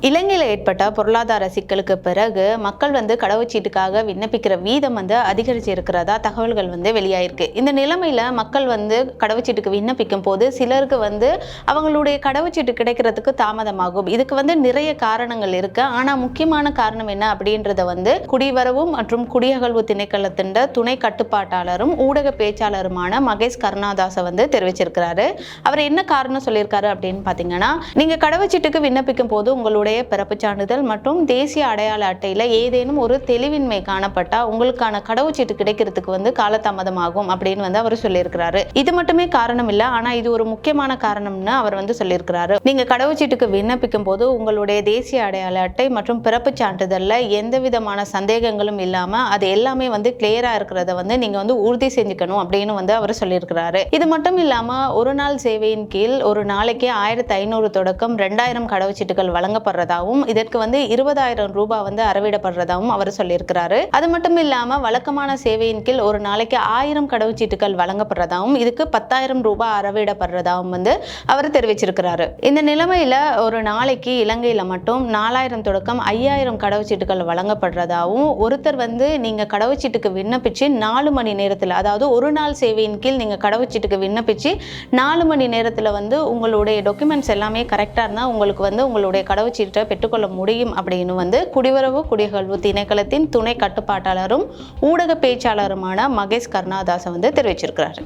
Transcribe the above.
இலங்கையில் ஏற்பட்ட பொருளாதார சிக்கலுக்கு பிறகு மக்கள் கடவுச்சீட்டுக்காக விண்ணப்பிக்கிற வீதம் அதிகரிச்சு இருக்கிறதா தகவல்கள் வெளியாயிருக்கு. இந்த நிலைமையில மக்கள் கடவுச்சீட்டுக்கு விண்ணப்பிக்கும் போது சிலருக்கு அவங்களுடைய கடவுச்சீட்டு கிடைக்கிறதுக்கு தாமதமாகும். இதுக்கு நிறைய காரணங்கள் இருக்கு. ஆனா முக்கியமான காரணம் என்ன அப்படின்றத குடிவரவு மற்றும் குடியகல்வு திணைக்களத்தின் துணை கட்டுப்பாட்டாளரும் ஊடக பேச்சாளருமான மகேஷ் கருணாதாச தெரிவிச்சிருக்கிறாரு. அவர் என்ன காரணம் சொல்லியிருக்காரு அப்படின்னு பாத்தீங்கன்னா, நீங்க கடவுச்சீட்டுக்கு விண்ணப்பிக்கும் போது உங்களுடைய பிறப்பு சான்றிதழ் மற்றும் தேசிய அடையாள அட்டையில ஏதேனும் ஒரு தெளிவின்மை காணப்பட்டா உங்களுக்கான கடவுச்சீட்டு கிடைக்கிறதுக்கு காலதாமதமாகும் அப்படின்னு அவர் சொல்லியிருக்கிறாரு. இது மட்டுமே காரணம் இல்ல, ஆனா இது ஒரு முக்கியமான காரணம்னு அவர் சொல்லியிருக்கிறாரு. நீங்க கடவுச்சீட்டுக்கு விண்ணப்பிக்கும் போது உங்களுடைய தேசிய அடையாள அட்டை மற்றும் பிறப்பு சான்றிதழ்ல எந்த விதமான சந்தேகங்களும் இல்லாம அது எல்லாமே கிளியரா இருக்கிறத நீங்க உறுதி செஞ்சுக்கணும் அப்படின்னு அவர் சொல்லியிருக்கிறாரு. இது மட்டும் இல்லாம ஒரு நாள் சேவையின் கீழ் ஒரு நாளைக்கு 1500 தொடக்கம் 2000 கடவுச்சீட்டுகள் வழங்கப்படுறதாகவும் இதற்கு 20,000 ரூபாய் அறவிடப்படுறதாகவும் அவர் சொல்லியிருக்கிறாரு. அது மட்டும் இல்லாம வழக்கமான சேவையின் கீழ் ஒரு நாளைக்கு 1000 கடவுச்சீட்டுகள் வழங்கப்படுறதாகவும் இதுக்கு 10,000 ரூபாய் அறவிடப்படுறதாகவும் அவர் தெரிவிச்சிருக்கிறாரு. இந்த நிலைமையில ஒரு நாளைக்கு இலங்கையில மட்டும் 4000 தொடக்கம் 5000 கடவுச்சீட்டுகள் வழங்கப்படுறதாகவும் ஒருத்தர் நீங்க கடவுச்சீட்டுக்கு விண்ணப்பிச்சு 4 மணி நேரத்தில், அதாவது ஒரு நாள் சேவையின் கீழ் நீங்க கடவுச்சீட்டுக்கு விண்ணப்பிச்சு 4 மணி நேரத்தில் உங்களுடைய டாக்குமெண்ட்ஸ் எல்லாமே கரெக்டா இருந்தா உங்களுக்கு உங்களுடைய கடவுச்சீட்டை பெற்றுக்கொள்ள முடியும் அப்படின்னு குடிவரவு குடியகல்வு திணைக்களத்தின் துணை கட்டுப்பாட்டாளரும் ஊடக பேச்சாளருமான மகேஷ் கருணாதாச தெரிவிச்சிருக்கிறார்.